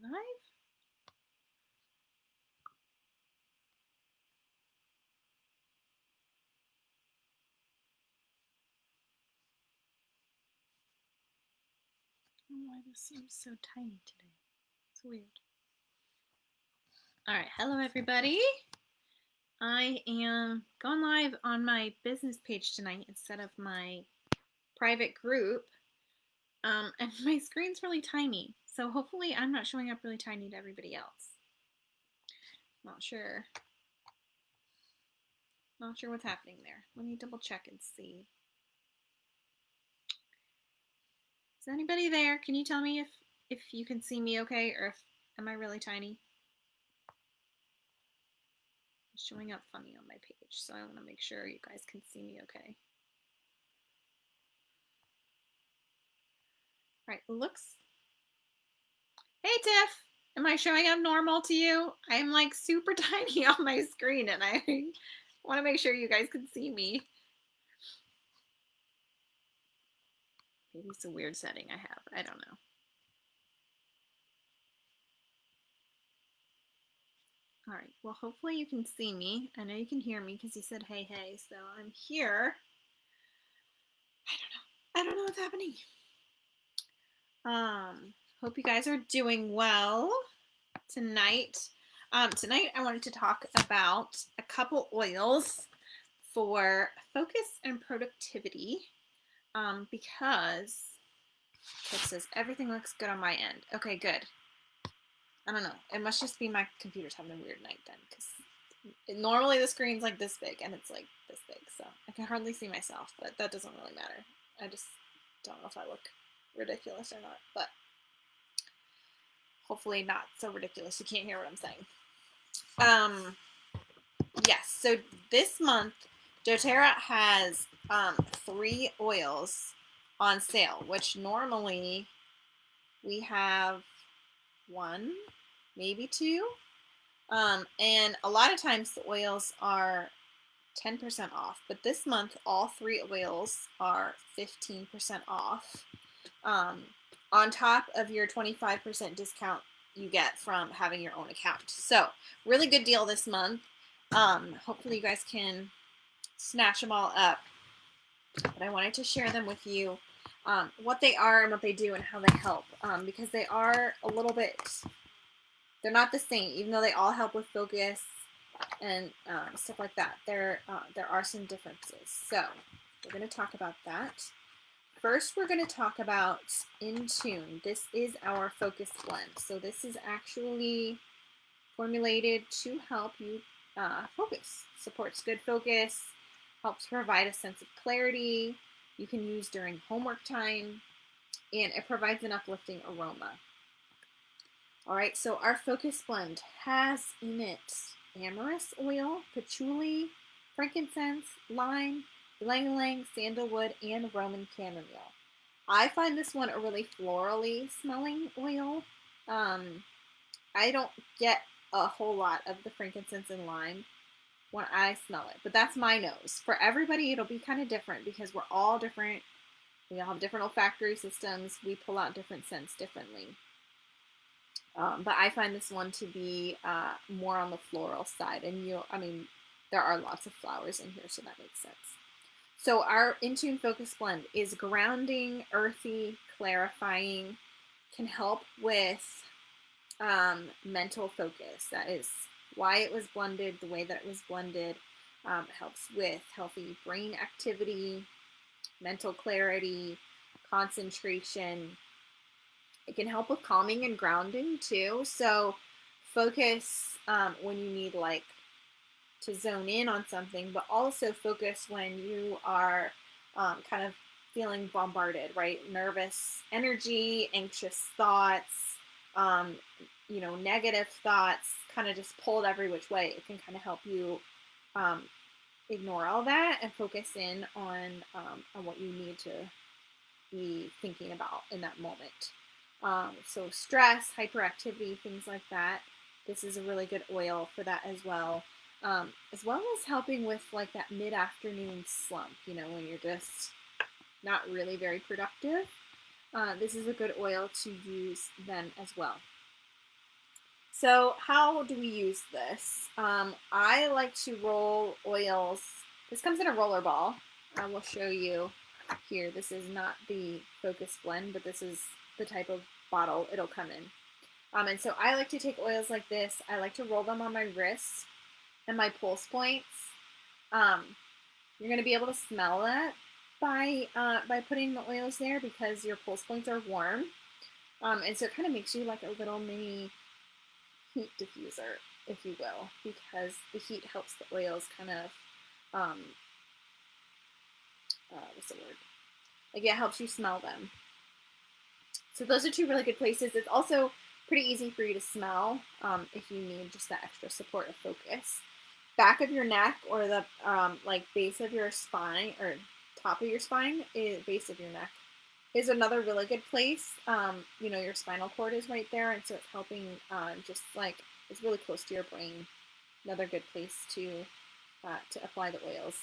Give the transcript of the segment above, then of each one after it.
I live? I don't know why this seems so tiny today. It's weird. All right, hello everybody. I am going live on my business page tonight instead of my private group. And my screen's really tiny, so hopefully I'm not showing up really tiny to everybody else. Not sure. Not sure what's happening there. Let me double check and see. Is anybody there? Can you tell me if you can see me okay, or if am I really tiny? It's showing up funny on my page, so I want to make sure you guys can see me okay. All right, looks. Hey Tiff, am I showing up normal to you? I'm like super tiny on my screen and I want to make sure you guys can see me. Maybe it's a weird setting I have. I don't know. All right, well, hopefully you can see me. I know you can hear me because you said hey, hey, so I'm here. I don't know what's happening. Hope you guys are doing well tonight. Tonight I wanted to talk about a couple oils for focus and productivity. Because it says everything looks good on my end. Okay, good. I don't know. It must just be my computer's having a weird night then, because normally the screen's like this big and it's like this big, so I can hardly see myself, but that doesn't really matter. I just don't know if I look ridiculous or not, but hopefully not so ridiculous you can't hear what I'm saying. Yes, so this month doTERRA has 3 oils on sale, which normally we have 1, maybe 2. And a lot of times the oils are 10% off, but this month all 3 oils are 15% off, on top of your 25% discount you get from having your own account. So really good deal this month. Hopefully you guys can snatch them all up, but I wanted to share them with you, what they are and what they do and how they help, because they are a little bit, they're not the same, even though they all help with focus and stuff like that. There are some differences. So we're going to talk about that. First, we're going to talk about Intune. This is our focus blend. So this is actually formulated to help you focus. Supports good focus, helps provide a sense of clarity. You can use during homework time, and it provides an uplifting aroma. All right, so our focus blend has in it amorous oil, patchouli, frankincense, lime, ylang-ylang, sandalwood, and Roman chamomile. I find this one a really florally smelling oil. I don't get a whole lot of the frankincense and lime when I smell it, but that's my nose. For everybody, it'll be kind of different because we're all different. We all have different olfactory systems. We pull out different scents differently. But I find this one to be more on the floral side, and there are lots of flowers in here, so that makes sense. So our Intune Focus Blend is grounding, earthy, clarifying, can help with mental focus. That is why it was blended the way that it was blended. It helps with healthy brain activity, mental clarity, concentration. It can help with calming and grounding too. So focus when you need like to zone in on something, but also focus when you are kind of feeling bombarded, right? Nervous energy, anxious thoughts, negative thoughts, kind of just pulled every which way. It can kind of help you ignore all that and focus in on what you need to be thinking about in that moment. So stress, hyperactivity, things like that. This is a really good oil for that as well as helping with like that mid-afternoon slump, when you're just not really very productive. This is a good oil to use then as well. So how do we use this? I like to roll oils. This comes in a roller ball. I will show you here. This is not the Focus Blend, but this is the type of bottle it'll come in. And so I like to take oils like this. I like to roll them on my wrist and my pulse points. You're going to be able to smell that by putting the oils there because your pulse points are warm. And so it kind of makes you like a little mini heat diffuser, if you will, because the heat helps the oils kind of, what's the word? Like it helps you smell them. So those are two really good places. It's also pretty easy for you to smell if you need just that extra support of focus. Back of your neck or the like base of your spine or top of your spine, base of your neck is another really good place. You know, your spinal cord is right there, and so it's helping just like it's really close to your brain. Another good place to apply the oils.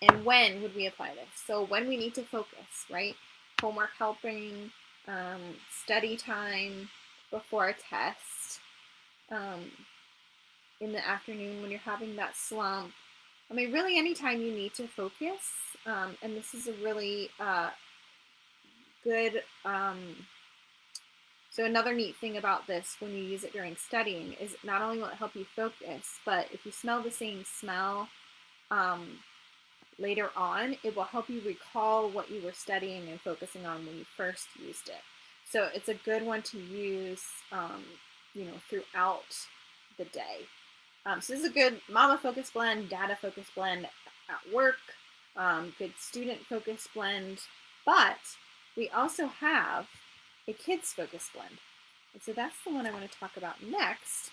And when would we apply this? So when we need to focus, right? Homework helping, study time, before a test, in the afternoon when you're having that slump. I mean, really anytime you need to focus. And this is a really good, so another neat thing about this when you use it during studying is not only will it help you focus, but if you smell the same smell later on, it will help you recall what you were studying and focusing on when you first used it. So it's a good one to use, you know, throughout the day. So this is a good mama focus blend, data focus blend at work, good student focus blend, but we also have a kids focus blend. And so that's the one I want to talk about next.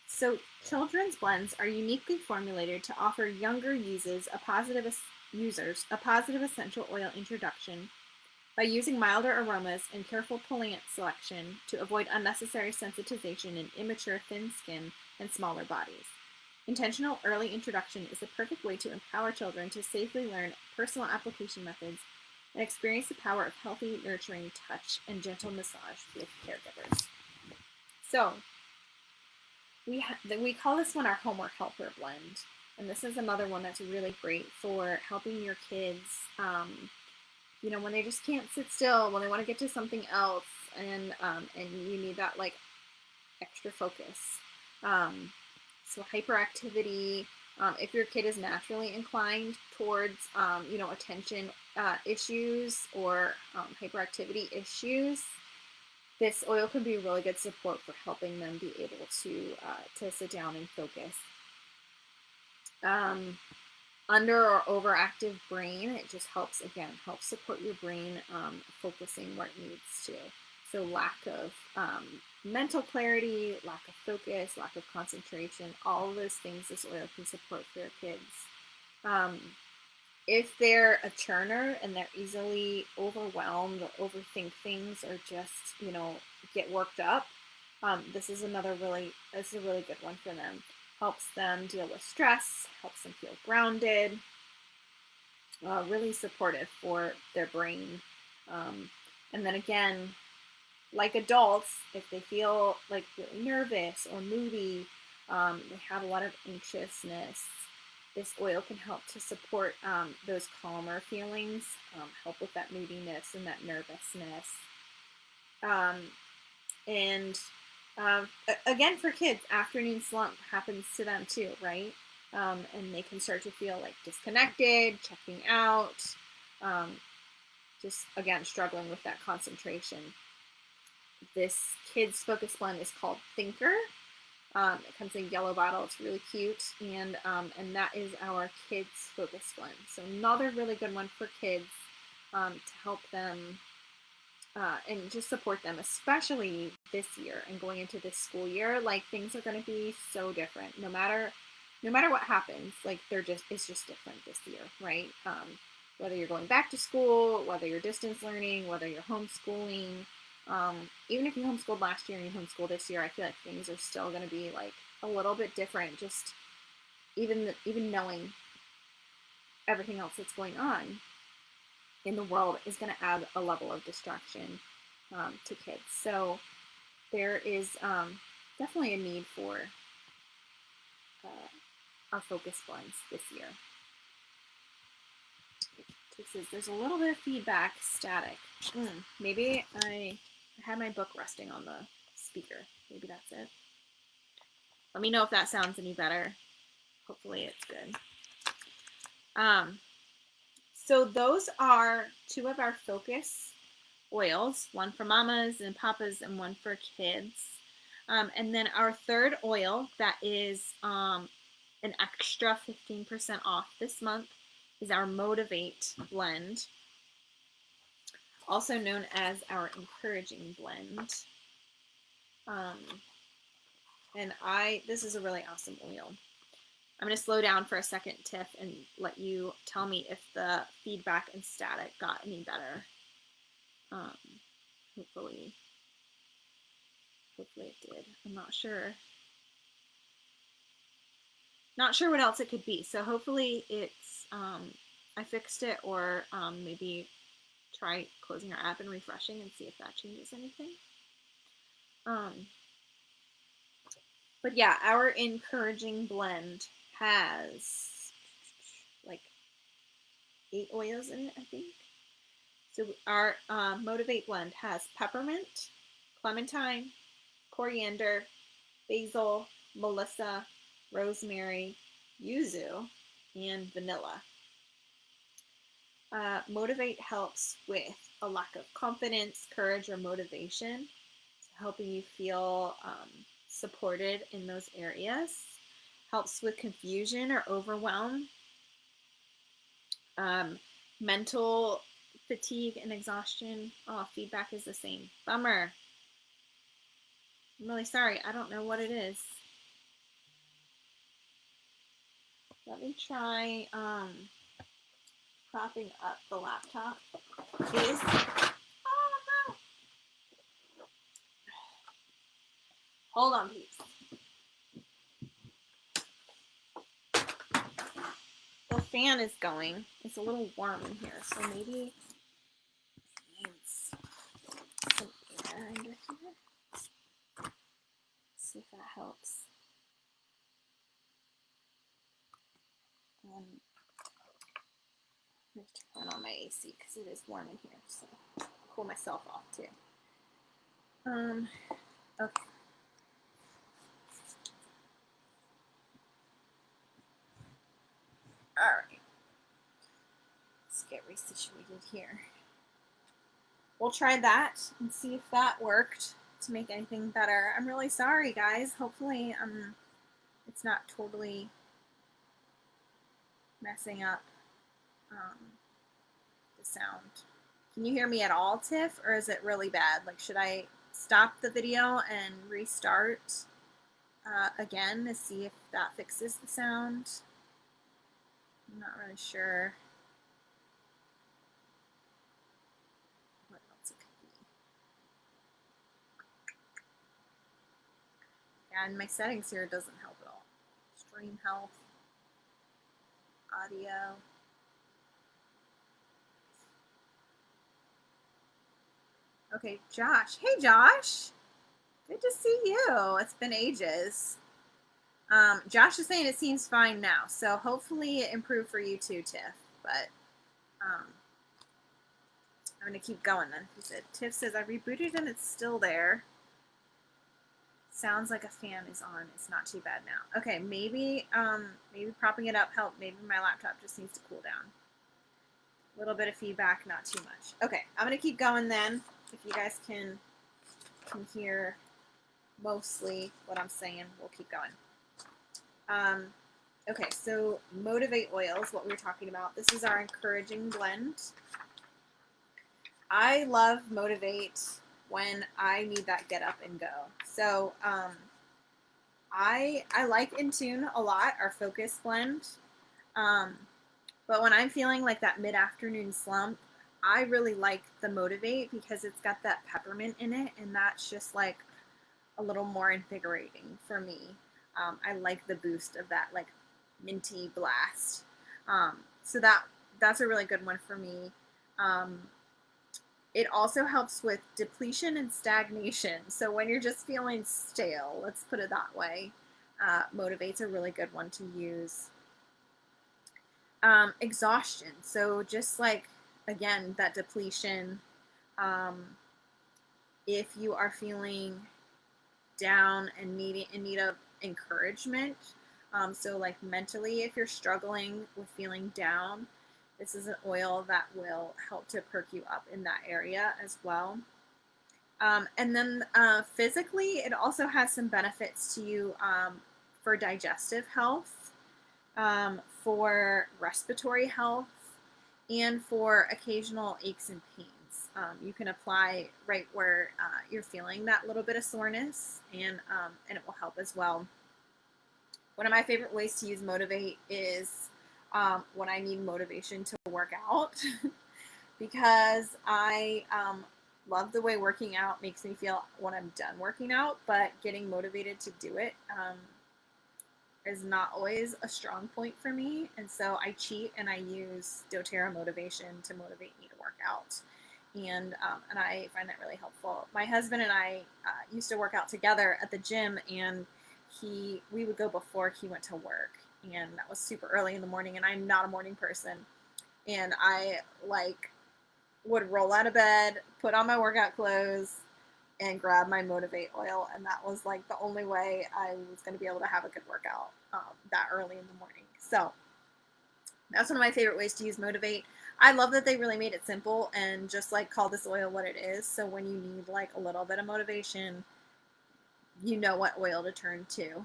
So children's blends are uniquely formulated to offer younger users a positive essential oil introduction by using milder aromas and careful plant selection to avoid unnecessary sensitization in immature thin skin and smaller bodies. Intentional early introduction is the perfect way to empower children to safely learn personal application methods and experience the power of healthy, nurturing touch and gentle massage with caregivers. So we call this one our homework helper blend, and this is another one that's really great for helping your kids, you know, when they just can't sit still, when they want to get to something else, and you need that like extra focus. So hyperactivity. If your kid is naturally inclined towards, you know, attention issues or hyperactivity issues, this oil can be a really good support for helping them be able to sit down and focus. Under or overactive brain, it just helps support your brain focusing where it needs to. So lack of mental clarity, lack of focus, lack of concentration, all of those things this oil can support for your kids. If they're a churner and they're easily overwhelmed or overthink things or just, you know, get worked up, this is a really good one for them. Helps them deal with stress, helps them feel grounded, really supportive for their brain. And then again, like adults, if they feel like really nervous or moody, they have a lot of anxiousness, this oil can help to support those calmer feelings, help with that moodiness and that nervousness. Again, for kids, afternoon slump happens to them too, right? And they can start to feel like disconnected, checking out, just again, struggling with that concentration. This kids focus blend is called Thinker. It comes in a yellow bottle. It's really cute, and that is our kids focus blend. So another really good one for kids to help them and just support them, especially this year and going into this school year. Like things are going to be so different, no matter what happens. Like it's just different this year, right? Whether you're going back to school, whether you're distance learning, whether you're homeschooling. Even if you homeschooled last year and you homeschool this year, I feel like things are still going to be like a little bit different. Just even knowing everything else that's going on, in the world is going to add a level of distraction to kids. So there is definitely a need for our focus blends this year. It says there's a little bit of feedback, static. Maybe I had my book resting on the speaker. Maybe that's it. Let me know if that sounds any better. Hopefully it's good. So those are two of our focus oils, one for mamas and papas and one for kids. And then our third oil that is an extra 15% off this month is our Motivate blend, also known as our encouraging blend. And this is a really awesome oil. I'm going to slow down for a second, Tiff, and let you tell me if the feedback and static got any better. Hopefully it did. I'm not sure. Not sure what else it could be. So hopefully it's, I fixed it, or maybe try closing our app and refreshing and see if that changes anything. But yeah, our encouraging blend has like 8 oils in it, I think. So our Motivate blend has peppermint, clementine, coriander, basil, melissa, rosemary, yuzu, and vanilla. Motivate helps with a lack of confidence, courage, or motivation, so helping you feel supported in those areas. Helps with confusion or overwhelm, mental fatigue and exhaustion. Oh, feedback is the same. Bummer. I'm really sorry. I don't know what it is. Let me try propping up the laptop. Please. Oh, no. Hold on, please. The fan is going. It's a little warm in here, so maybe it needs some air under here. Let's see if that helps. I'm going to turn on my AC because it is warm in here, so I'll cool myself off too. Okay. All right. Let's get resituated here. We'll try that and see if that worked to make anything better. I'm really sorry, guys. Hopefully, it's not totally messing up the sound. Can you hear me at all, Tiff, or is it really bad? Like, should I stop the video and restart again to see if that fixes the sound? I'm not really sure what else it could be. Yeah, and my settings here doesn't help at all. Stream health, audio. Okay, Josh. Hey, Josh. Good to see you. It's been ages. Josh is saying it seems fine now, so hopefully it improved for you too, Tiff. But I'm going to keep going then. Tiff says, I rebooted and it's still there. Sounds like a fan is on. It's not too bad now. Okay, maybe propping it up helped. Maybe my laptop just needs to cool down. A little bit of feedback, not too much. Okay, I'm going to keep going then. If you guys can hear mostly what I'm saying, we'll keep going. Okay, so Motivate oils, what we were talking about. This is our encouraging blend. I love Motivate when I need that get up and go. So I like In Tune a lot, our focus blend. But when I'm feeling like that mid-afternoon slump, I really like the Motivate because it's got that peppermint in it, and that's just like a little more invigorating for me. I like the boost of that like minty blast. So that's a really good one for me. Um, it also helps with depletion and stagnation. So when you're just feeling stale, let's put it that way, Motivate's a really good one to use. Exhaustion. So just like, again, that depletion, um, if you are feeling down and in need of encouragement, so like mentally, if you're struggling with feeling down, this is an oil that will help to perk you up in that area as well. And then physically, it also has some benefits to you for digestive health, for respiratory health, and for occasional aches and pains. You can apply right where you're feeling that little bit of soreness, and it will help as well. One of my favorite ways to use Motivate is when I need motivation to work out because I love the way working out makes me feel when I'm done working out, but getting motivated to do it is not always a strong point for me. And so I cheat and I use doTERRA motivation to motivate me to work out. And I find that really helpful. My husband and I used to work out together at the gym, and we would go before he went to work, and that was super early in the morning, and I'm not a morning person. And I would roll out of bed, put on my workout clothes, and grab my Motivate oil, and that was like the only way I was going to be able to have a good workout that early in the morning. So that's one of my favorite ways to use Motivate. I love that they really made it simple and just like call this oil what it is. So when you need like a little bit of motivation, you know what oil to turn to.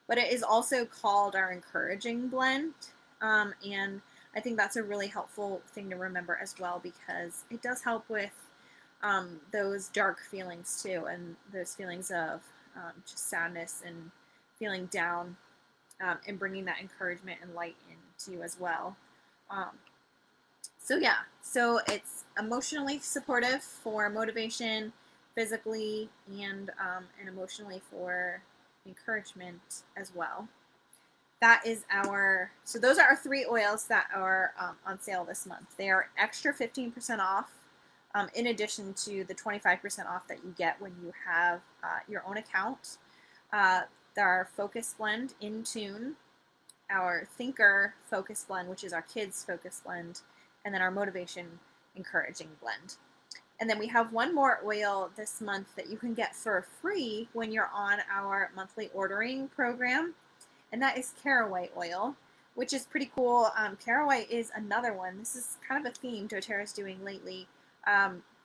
But it is also called our encouraging blend. And I think that's a really helpful thing to remember as well, because it does help with those dark feelings too, and those feelings of just sadness and feeling down, and bringing that encouragement and light into you as well. So yeah, so it's emotionally supportive for motivation, physically, and emotionally for encouragement as well. That is so those are our 3 oils that are on sale this month. They are extra 15% off, in addition to the 25% off that you get when you have your own account. Our Focus Blend in Tune, our Thinker Focus Blend, which is our kids' Focus Blend, and then our Motivation Encouraging Blend. And then we have one more oil this month that you can get for free when you're on our monthly ordering program, and that is caraway oil, which is pretty cool. Caraway is another one. This is kind of a theme doTERRA is doing lately.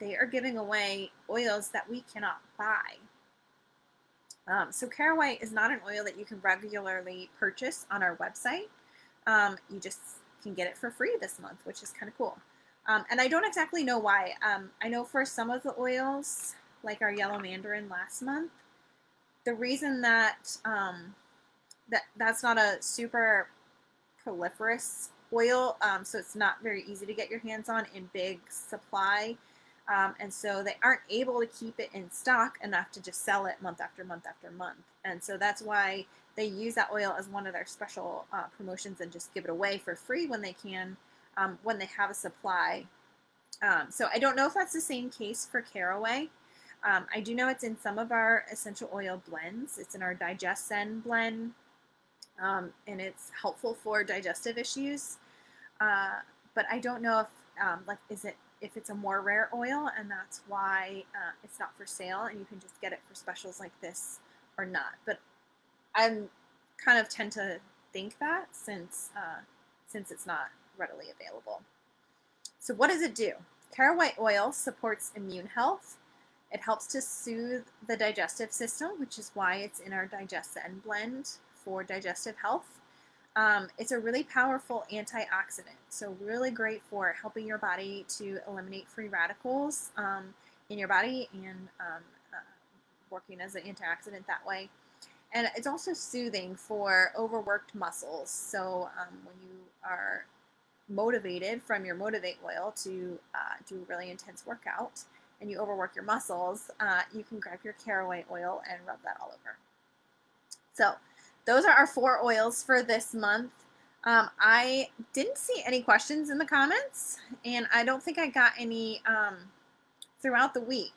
They are giving away oils that we cannot buy. So caraway is not an oil that you can regularly purchase on our website. You just can get it for free this month, which is kind of cool. And I don't exactly know why. I know for some of the oils, like our yellow mandarin last month, the reason that that's not a super proliferous oil, so it's not very easy to get your hands on in big supply. And so they aren't able to keep it in stock enough to just sell it month after month after month. And so that's why they use that oil as one of their special promotions and just give it away for free when they can, when they have a supply. So I don't know if that's the same case for caraway. I do know it's in some of our essential oil blends. It's in our DigestZen blend, and it's helpful for digestive issues. But I don't know if if it's a more rare oil and that's why it's not for sale and you can just get it for specials like this or not. But I kind of tend to think that since it's not readily available. So what does it do? Caraway oil supports immune health. It helps to soothe the digestive system, which is why it's in our DigestZen blend for digestive health. It's a really powerful antioxidant, so really great for helping your body to eliminate free radicals in your body and working as an antioxidant that way. And it's also soothing for overworked muscles. So when you are motivated from your Motivate oil to do a really intense workout and you overwork your muscles, you can grab your caraway oil and rub that all over. So those are our 4 oils for this month. I didn't see any questions in the comments, and I don't think I got any throughout the week.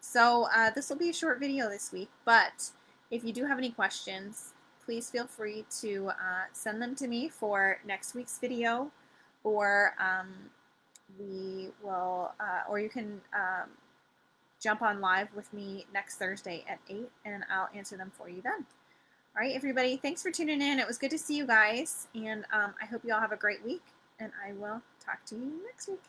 So this will be a short video this week, but if you do have any questions, please feel free to send them to me for next week's video, or we will, or you can jump on live with me next Thursday at 8, and I'll answer them for you then. All right, everybody, thanks for tuning in. It was good to see you guys, and I hope you all have a great week, and I will talk to you next week.